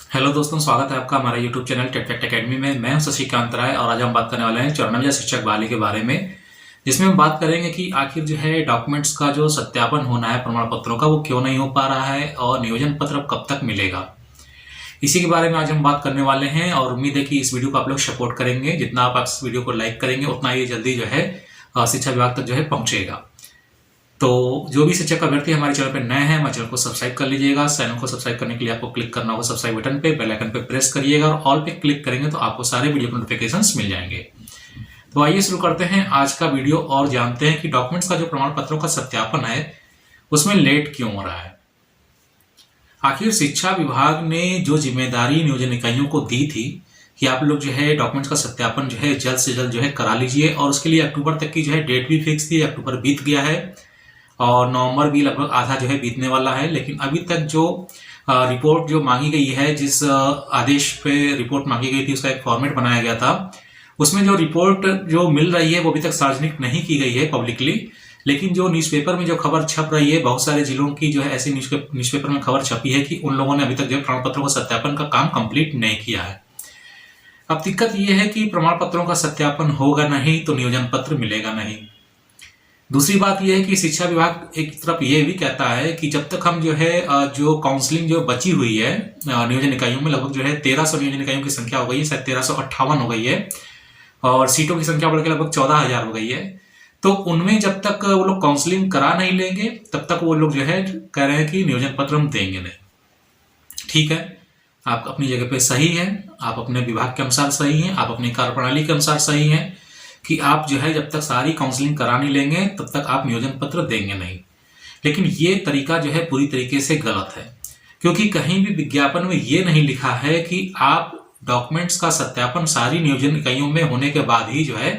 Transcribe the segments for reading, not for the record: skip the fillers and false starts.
Hello दोस्तों, स्वागत है आपका हमारा यूट्यूब चैनल टेटफैक्ट एकेडमी में। मैं हूं शशिकांत राय और आज हम बात करने वाले हैं 94 शिक्षक बहाली के बारे में, जिसमें हम बात करेंगे कि आखिर जो है डॉक्यूमेंट्स का जो सत्यापन होना है प्रमाण पत्रों का, वो क्यों नहीं हो पा रहा है और नियोजन पत्र अब कब तक मिलेगा। इसी के बारे में आज हम बात करने वाले हैं और उम्मीद है कि इस वीडियो को आप लोग सपोर्ट करेंगे। जितना आप इस वीडियो को लाइक करेंगे उतना ये जल्दी जो है शिक्षा विभाग तक जो है पहुंचेगा। तो जो भी शिक्षक अभ्यर्थी हमारे चैनल पर नए हैं, हमारे चैनल को सब्सक्राइब कर लीजिएगा। चैनल को सब्सक्राइब करने के लिए आपको क्लिक करना होगा सब्सक्राइब बटन पे, बेल आइकन पे प्रेस करिएगा और ऑल पे क्लिक करेंगे तो आपको सारे वीडियो नोटिफिकेशंस मिल जाएंगे। तो आइए शुरू करते हैं आज का वीडियो और जानते हैं कि डॉक्यूमेंट्स का जो प्रमाण पत्रों का सत्यापन है उसमें लेट क्यों हो रहा है। आखिर शिक्षा विभाग ने जो जिम्मेदारी नियोजन इकाइयों को दी थी कि आप लोग जो है डॉक्यूमेंट्स का सत्यापन जो है जल्द से जल्द जो है करा लीजिए, और उसके लिए अक्टूबर तक की जो है डेट भी फिक्स थी। अक्टूबर बीत गया है और नवंबर भी लगभग आधा जो है बीतने वाला है, लेकिन अभी तक जो रिपोर्ट जो मांगी गई है, जिस आदेश पे रिपोर्ट मांगी गई थी उसका एक फॉर्मेट बनाया गया था, उसमें जो रिपोर्ट जो मिल रही है वो अभी तक सार्वजनिक नहीं की गई है पब्लिकली। लेकिन जो न्यूज़पेपर में जो खबर छप रही है, बहुत सारे जिलों की जो है ऐसी न्यूज़पेपर में खबर छपी है कि उन लोगों ने अभी तक जो है प्रमाण पत्रों का सत्यापन का काम कंप्लीट नहीं किया है। अब दिक्कत ये है कि प्रमाण पत्रों का सत्यापन होगा नहीं तो नियोजन पत्र मिलेगा नहीं। दूसरी बात यह है कि शिक्षा विभाग एक तरफ ये भी कहता है कि जब तक हम जो है जो काउंसलिंग जो बची हुई है नियोजन इकाइयों में, लगभग जो है 1300 नियोजन इकाइयों की संख्या हो गई है, शायद 1358 हो गई है, और सीटों की संख्या बढ़कर लगभग 14,000 हो गई है। तो उनमें जब तक वो लोग काउंसलिंग करा नहीं लेंगे तब तक वो लोग जो है कह रहे हैं कि नियोजन पत्र हम देंगे नहीं। ठीक है, आप अपनी जगह पे सही है, आप अपने विभाग के अनुसार सही हैं, आप अपनी कार्यप्रणाली के अनुसार सही हैं कि आप जो है जब तक सारी काउंसलिंग करा नहीं लेंगे तब तक आप नियोजन पत्र देंगे नहीं। लेकिन ये तरीका जो है पूरी तरीके से गलत है, क्योंकि कहीं भी विज्ञापन में ये नहीं लिखा है कि आप डॉक्यूमेंट्स का सत्यापन सारी नियोजन इकाइयों में होने के बाद ही जो है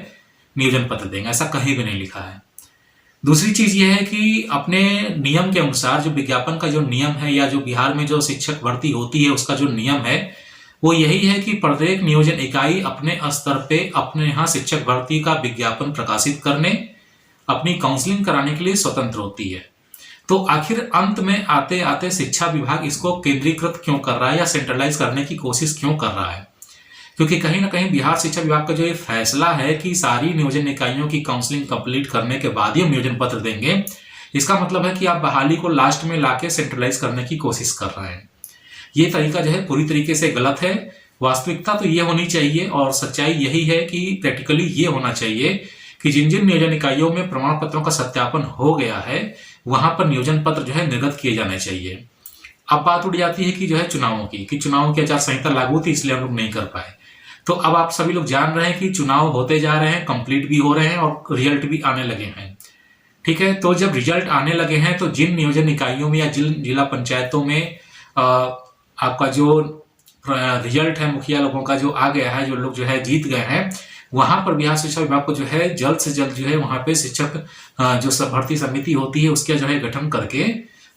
नियोजन पत्र देंगे, ऐसा कहीं भी नहीं लिखा है। दूसरी चीज ये है कि अपने नियम के अनुसार जो विज्ञापन का जो नियम है, या जो बिहार में जो शिक्षक भर्ती होती है उसका जो नियम है, वो यही है कि प्रत्येक नियोजन इकाई अपने स्तर पे अपने यहाँ शिक्षक भर्ती का विज्ञापन प्रकाशित करने, अपनी काउंसलिंग कराने के लिए स्वतंत्र होती है। तो आखिर अंत में आते आते शिक्षा विभाग इसको केंद्रीकृत क्यों कर रहा है या सेंट्रलाइज करने की कोशिश क्यों कर रहा है? क्योंकि कहीं ना कहीं बिहार शिक्षा विभाग का जो ये फैसला है कि सारी नियोजन इकाइयों की काउंसलिंग कंप्लीट करने के बाद ही हम नियोजन पत्र देंगे, इसका मतलब है कि आप बहाली को लास्ट में लाके सेंट्रलाइज करने की कोशिश कर रहे हैं। ये तरीका जो है पूरी तरीके से गलत है। वास्तविकता तो ये होनी चाहिए और सच्चाई यही है कि प्रैक्टिकली ये होना चाहिए कि जिन जिन नियोजन इकाइयों में प्रमाण पत्रों का सत्यापन हो गया है वहां पर नियोजन पत्र जो है निर्गत किए जाने चाहिए। अब बात उठ जाती है कि जो है चुनावों की, कि चुनावों की आचार संहिता लागू थी इसलिए हम लोग नहीं कर पाए। तो अब आप सभी लोग जान रहे हैं कि चुनाव होते जा रहे हैं, कंप्लीट भी हो रहे हैं और रिजल्ट भी आने लगे हैं। ठीक है, तो जब रिजल्ट आने लगे हैं तो जिन नियोजन इकाइयों में या जिन जिला पंचायतों में आपका जो रिजल्ट है मुखिया लोगों का जो आ गया है, जो लोग जो है जीत गए हैं, वहां पर बिहार शिक्षा विभाग को जो है जल्द से जल्द जो है वहां पे शिक्षक जो भर्ती समिति होती है उसका जो है गठन करके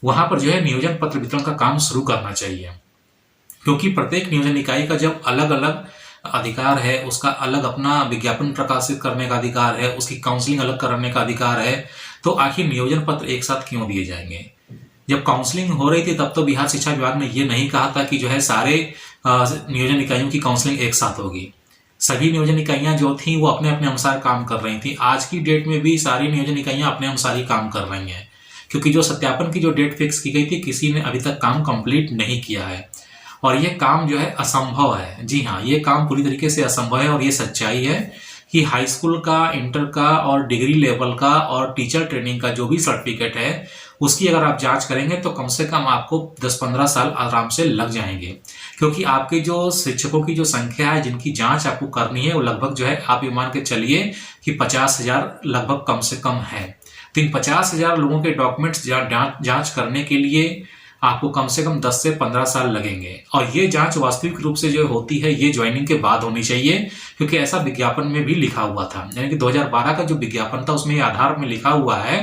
वहां पर जो है नियोजन पत्र वितरण का काम शुरू करना चाहिए। क्योंकि प्रत्येक नियोजन इकाई का जब अलग अलग अधिकार है, उसका अलग अपना विज्ञापन प्रकाशित करने का अधिकार है, उसकी काउंसलिंग अलग करने का अधिकार है, तो आखिर नियोजन पत्र एक साथ क्यों दिए जाएंगे? जब काउंसलिंग हो रही थी तब तो बिहार शिक्षा विभाग ने ये नहीं कहा था कि जो है सारे नियोजन इकाइयों की काउंसलिंग एक साथ होगी। सभी नियोजन इकाइयां जो थी वो अपने अपने अनुसार काम कर रही थी। आज की डेट में भी सारी नियोजन इकाइयां अपने अनुसार ही काम कर रही हैं, क्योंकि जो सत्यापन की जो डेट फिक्स की गई थी किसी ने अभी तक काम कंप्लीट नहीं किया है और ये काम जो है असंभव है। जी हाँ, ये काम पूरी तरीके से असंभव है और ये सच्चाई है कि हाई स्कूल का, इंटर का और डिग्री लेवल का और टीचर ट्रेनिंग का जो भी सर्टिफिकेट है उसकी अगर आप जांच करेंगे तो कम से कम आपको 10-15 साल आराम से लग जाएंगे, क्योंकि आपके जो शिक्षकों की जो संख्या है जिनकी जांच आपको करनी है वो लगभग जो है आप ये मान के चलिए कि 50,000 लगभग कम से कम है। तो इन 50,000 लोगों के डॉक्यूमेंट्स जांच करने के लिए आपको कम से कम 10 से 15 साल लगेंगे, और ये जांच वास्तविक रूप से जो होती है ये ज्वाइनिंग के बाद होनी चाहिए, क्योंकि ऐसा विज्ञापन में भी लिखा हुआ था। यानी कि 2012 का जो विज्ञापन था उसमें आधार में लिखा हुआ है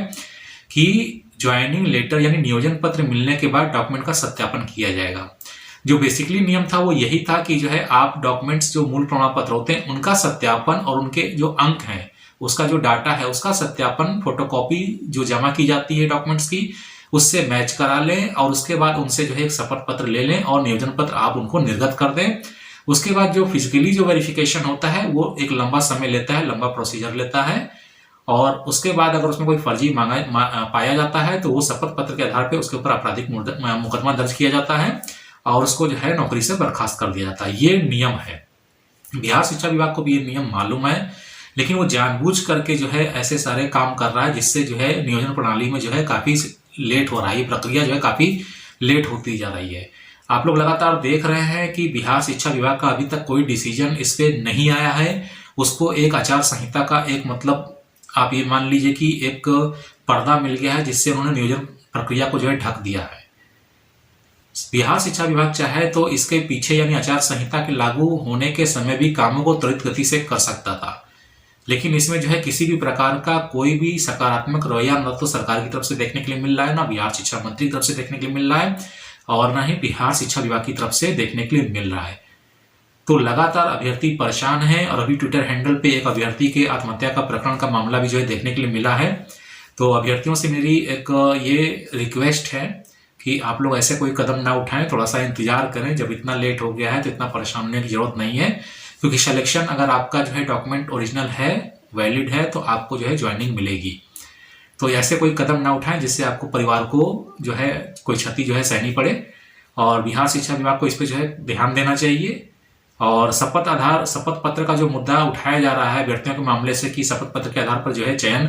कि ज्वाइनिंग लेटर यानी नियोजन पत्र मिलने के बाद डॉक्यूमेंट का सत्यापन किया जाएगा। जो बेसिकली नियम था वो यही था कि जो है आप डॉक्यूमेंट्स जो मूल प्रमाण पत्र होते हैं उनका सत्यापन और उनके जो अंक हैं उसका जो डाटा है उसका सत्यापन, फोटोकॉपी जो जमा की जाती है डॉक्यूमेंट्स की, उससे मैच करा लें और उसके बाद उनसे जो है एक शपथ पत्र ले लें और नियोजन पत्र आप उनको निर्गत कर दें। उसके बाद जो फिजिकली जो वेरिफिकेशन होता है वो एक लंबा समय लेता है, लंबा प्रोसीजर लेता है, और उसके बाद अगर उसमें कोई फर्जी पाया जाता है तो वो शपथ पत्र के आधार पर उसके ऊपर आपराधिक मुकदमा दर्ज किया जाता है और उसको जो है नौकरी से बर्खास्त कर दिया जाता है। ये नियम है। बिहार शिक्षा विभाग को भी ये नियम मालूम है, लेकिन वो जानबूझ करके जो है ऐसे सारे काम कर रहा है जिससे जो है नियोजन प्रणाली में जो है काफी लेट हो रहा है, प्रक्रिया जो है काफी लेट होती जा रही है। आप लोग लगातार देख रहे हैं कि बिहार शिक्षा विभाग का अभी तक कोई डिसीजन इस पे नहीं आया है। उसको एक आचार संहिता का एक मतलब आप ये मान लीजिए कि एक पर्दा मिल गया है जिससे उन्होंने नियोजन प्रक्रिया को जो है ढक दिया है। बिहार शिक्षा विभाग चाहे तो इसके पीछे यानी आचार संहिता के लागू होने के समय भी कामों को त्वरित गति से कर सकता था, लेकिन इसमें जो है किसी भी प्रकार का कोई भी सकारात्मक रवैया न तो सरकार की तरफ से देखने के लिए मिल रहा है, ना बिहार शिक्षा मंत्री की तरफ से देखने के लिए मिल रहा है, और ना ही बिहार शिक्षा विभाग की तरफ से देखने के लिए मिल रहा है। तो लगातार अभ्यर्थी परेशान है और अभी ट्विटर हैंडल पे एक अभ्यर्थी के आत्महत्या का प्रकरण का मामला भी जो है देखने के लिए मिला है। तो अभ्यर्थियों से मेरी एक ये रिक्वेस्ट है कि आप लोग ऐसे कोई कदम ना उठाएं, थोड़ा सा इंतजार करें। जब इतना लेट हो गया है तो इतना परेशान होने की जरूरत नहीं है, क्योंकि सिलेक्शन अगर आपका जो है डॉक्यूमेंट ओरिजिनल है, वैलिड है, तो आपको जो है ज्वाइनिंग मिलेगी। तो ऐसे कोई कदम ना उठाएं जिससे आपको परिवार को जो है कोई क्षति जो है सहनी पड़े, और बिहार शिक्षा विभाग को इस पर जो है ध्यान देना चाहिए। और शपथ पत्र का जो मुद्दा उठाया जा रहा है अभ्यर्थियों के मामले से कि शपथ पत्र के आधार पर जो है चयन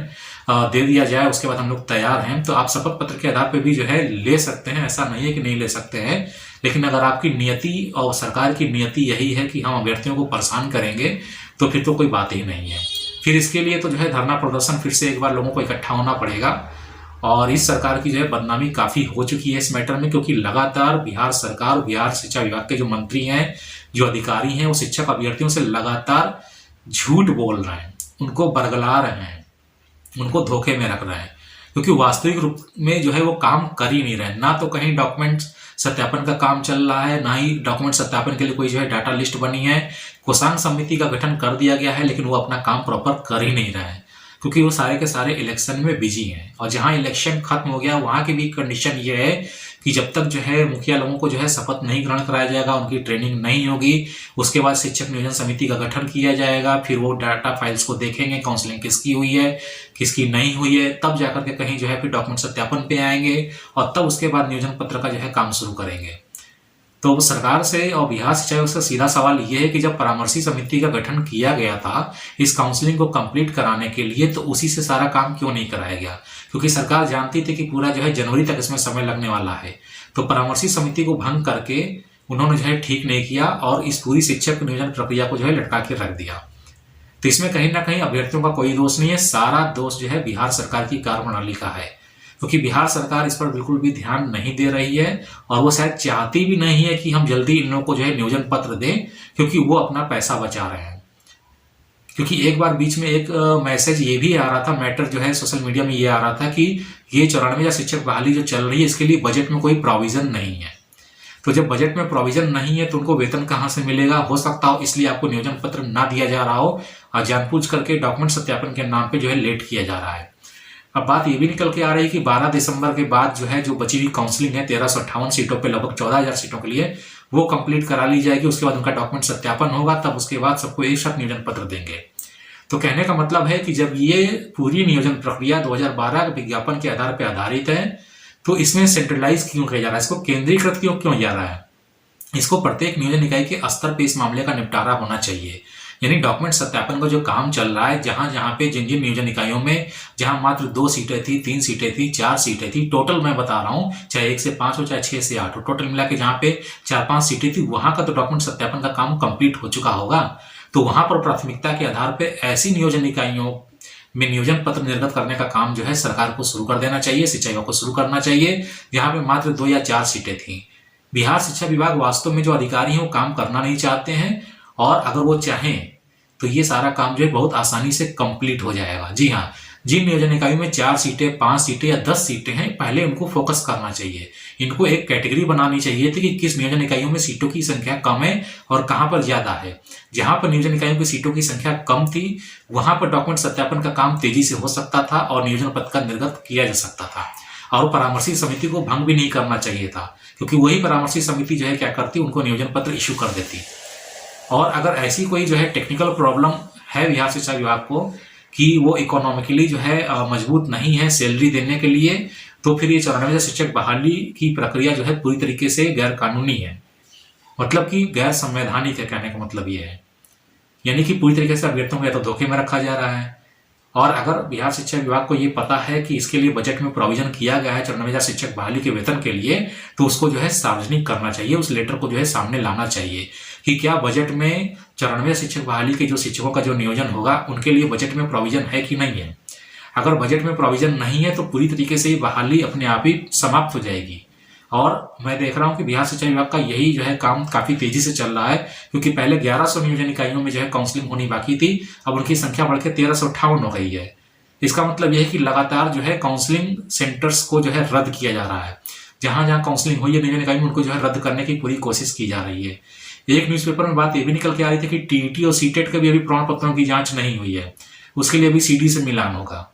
दे दिया जाए, उसके बाद हम लोग तैयार हैं, तो आप शपथ पत्र के आधार पर भी जो है ले सकते हैं, ऐसा नहीं है कि नहीं ले सकते हैं। लेकिन अगर आपकी नियति और सरकार की नियति यही है कि हम अभ्यर्थियों को परेशान करेंगे तो फिर तो कोई बात ही नहीं है। फिर इसके लिए तो जो है धरना प्रदर्शन फिर से एक बार लोगों को इकट्ठा होना पड़ेगा। और इस सरकार की जो है बदनामी काफी हो चुकी है इस मैटर में, क्योंकि लगातार बिहार सरकार और बिहार शिक्षा विभाग के जो मंत्री हैं, जो अधिकारी हैं, वो शिक्षक अभ्यर्थियों से लगातार झूठ बोल रहे हैं, उनको बरगला रहे हैं, उनको धोखे में रख रहे हैं, क्योंकि वास्तविक रूप में जो है वो काम कर ही नहीं रहे। ना तो कहीं डॉक्यूमेंट सत्यापन का काम चल रहा है, ना ही डॉक्यूमेंट सत्यापन के लिए कोई जो है डाटा लिस्ट बनी है। कोषांग समिति का गठन कर दिया गया है, लेकिन वो अपना काम प्रॉपर कर ही नहीं रहे हैं, क्योंकि वो सारे के सारे इलेक्शन में बिजी हैं। और जहां इलेक्शन खत्म हो गया वहां की भी कंडीशन ये है कि जब तक जो है मुखिया लोगों को जो है शपथ नहीं ग्रहण कराया जाएगा, उनकी ट्रेनिंग नहीं होगी, उसके बाद शिक्षक नियोजन समिति का गठन किया जाएगा, फिर वो डाटा फाइल्स को देखेंगे, काउंसलिंग किसकी हुई है किसकी नहीं हुई है, तब जाकर के कहीं जो है फिर डॉक्यूमेंट सत्यापन पे आएंगे, और तब उसके बाद नियोजन पत्र का जो है काम शुरू करेंगे। तो सरकार से और बिहार शिक्षा विभाग से सीधा सवाल ये है कि जब परामर्शी समिति का गठन किया गया था इस काउंसलिंग को कंप्लीट कराने के लिए, तो उसी से सारा काम क्यों नहीं कराया गया? क्योंकि सरकार जानती थी कि पूरा जो है जनवरी तक इसमें समय लगने वाला है। तो परामर्शी समिति को भंग करके उन्होंने जो है ठीक नहीं किया और इस पूरी शिक्षक नियोजन प्रक्रिया को जो है लटका के रख दिया। तो इसमें कहीं ना कहीं अभ्यर्थियों का कोई दोष नहीं है, सारा दोष जो है बिहार सरकार की कार्यप्रणाली का है, क्योंकि बिहार सरकार इस पर बिल्कुल भी ध्यान नहीं दे रही है और वो शायद चाहती भी नहीं है कि हम जल्दी इन लोगों को जो है नियोजन पत्र दें, क्योंकि वो अपना पैसा बचा रहे हैं। क्योंकि एक बार बीच में एक मैसेज ये भी आ रहा था, मैटर जो है सोशल मीडिया में ये आ रहा था कि ये 94 शिक्षक बहाली जो चल रही है इसके लिए बजट में कोई प्रोविजन नहीं है। तो जब बजट में प्रोविजन नहीं है तो उनको वेतन कहाँ से मिलेगा? हो सकता हो इसलिए आपको नियोजन पत्र ना दिया जा रहा हो और जानबूझ करके डॉक्यूमेंट सत्यापन के नाम पे जो है लेट किया जा रहा है। अब बात ये भी निकल के आ रही है कि 12 दिसंबर के बाद जो है जो बची हुई काउंसलिंग है 1358 सीटों पे लगभग 14,000 सीटों के लिए, वो कंप्लीट करा ली जाएगी। उसके बाद उनका डॉक्यूमेंट सत्यापन होगा, तब उसके बाद सबको एक साथ नियोजन पत्र देंगे। तो कहने का मतलब है कि जब ये पूरी नियोजन प्रक्रिया 2012 के विज्ञापन के आधार पर आधारित है, तो इसमें सेंट्रलाइज क्यों किया जा रहा है? इसको केंद्रीकृत क्यों जा रहा है? इसको प्रत्येक नियोजन इकाई के स्तर पे इस मामले का निपटारा होना चाहिए। यानी डॉक्यूमेंट सत्यापन का जो काम चल रहा है, जहां पे जिन जिन नियोजन इकाइयों में जहां मात्र 2 सीटें थी, 3 सीटें थी, 4 सीटें थी, टोटल मैं बता रहा हूं, चाहे 1 से 5 हो चाहे 6 से 8 हो, टोटल मिला के जहां पे 4-5 सीटें थी, वहां का तो डॉक्यूमेंट सत्यापन का काम कंप्लीट हो चुका होगा। तो वहां पर प्राथमिकता के आधार पर ऐसी नियोजन इकाइयों में नियोजन पत्र निर्गत करने का काम जो है सरकार को शुरू कर देना चाहिए, शिक्षा विभाग को शुरू करना चाहिए, जहां पे मात्र 2 या 4 सीटें थी। बिहार शिक्षा विभाग वास्तव में जो अधिकारी हैं वो काम करना नहीं चाहते हैं, और अगर वो चाहें तो ये सारा काम जो है बहुत आसानी से कंप्लीट हो जाएगा। जी हाँ, जिन नियोजन इकाइयों में 4 सीटें, 5 सीटें या 10 सीटें हैं, पहले उनको फोकस करना चाहिए। इनको एक कैटेगरी बनानी चाहिए थी कि किस नियोजन इकाइयों में सीटों की संख्या कम है और कहां पर ज्यादा है। जहां पर नियोजन इकाइयों की सीटों की संख्या कम थी, वहां पर डॉक्यूमेंट सत्यापन का काम तेजी से हो सकता था और नियोजन पत्र का निर्गत किया जा सकता था। और परामर्शी समिति को भंग भी नहीं करना चाहिए था, क्योंकि वही परामर्शी समिति जो है क्या करती, उनको नियोजन पत्र इशू कर देती। और अगर ऐसी कोई जो है टेक्निकल प्रॉब्लम है बिहार शिक्षा विभाग को कि वो इकोनॉमिकली जो है मजबूत नहीं है सैलरी देने के लिए, तो फिर ये 94 शिक्षक बहाली की प्रक्रिया जो है पूरी तरीके से गैर कानूनी है, मतलब कि गैर संवैधानिक है। कहने का मतलब ये है, यानी कि पूरी तरीके से अभ्यर्थियों को या तो धोखे में रखा जा रहा है। और अगर बिहार शिक्षा विभाग को ये पता है कि इसके लिए बजट में प्रोविजन किया गया है 94,000 शिक्षक बहाली के वेतन के लिए, तो उसको जो है सार्वजनिक करना चाहिए, उस लेटर को जो है सामने लाना चाहिए कि क्या बजट में 94 शिक्षक बहाली के जो शिक्षकों का जो नियोजन होगा उनके लिए बजट में प्रोविजन है कि नहीं है। अगर बजट में प्रोविजन नहीं है तो पूरी तरीके से ये बहाली अपने आप ही समाप्त हो जाएगी। और मैं देख रहा हूं कि बिहार शिक्षा विभाग का यही जो है काम काफी तेजी से चल रहा है, क्योंकि पहले 1100 नियोजन इकाइयों में जो है काउंसलिंग होनी बाकी थी, अब उनकी संख्या बढ़ के 1358 हो गई है। इसका मतलब यह है कि लगातार जो है काउंसलिंग सेंटर्स को जो है रद्द किया जा रहा है। जहां जहां काउंसलिंग हुई है नियोजन इकाई में, उनको जो है रद्द करने की पूरी कोशिश की जा रही है। एक न्यूज़पेपर में बात यह भी निकल के आ रही थी कि टीईटी और सीटेट के भी अभी प्रमाण पत्रों की जांच नहीं हुई है, उसके लिए अभी सीडी से मिलान होगा।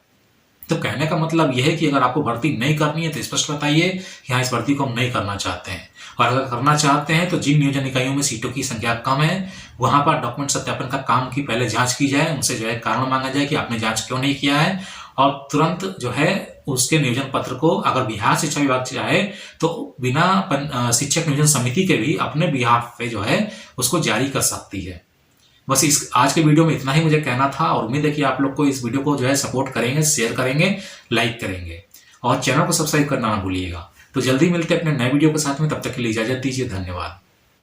तो कहने का मतलब यह है कि अगर आपको भर्ती नहीं करनी है तो स्पष्ट बताइए कि हाँ, इस भर्ती को हम नहीं करना चाहते हैं। और अगर करना चाहते हैं तो जिन नियोजन इकाइयों में सीटों की संख्या कम है वहां पर डॉक्यूमेंट सत्यापन का काम की पहले जांच की जाए, उनसे जो है कारण मांगा जाए कि आपने जांच क्यों नहीं किया है, और तुरंत जो है उसके नियोजन पत्र को अगर बिहार शिक्षा विभाग चाहे तो बिना शिक्षक नियोजन समिति के भी अपने बिहाफ पे जो है उसको जारी कर सकती है। बस इस आज के वीडियो में इतना ही मुझे कहना था, और उम्मीद है कि आप लोग को इस वीडियो को जो है सपोर्ट करेंगे, शेयर करेंगे, लाइक करेंगे और चैनल को सब्सक्राइब करना ना भूलिएगा। तो जल्दी मिलते हैं अपने नए वीडियो के साथ में, तब तक के लिए इजाजत दीजिए। धन्यवाद।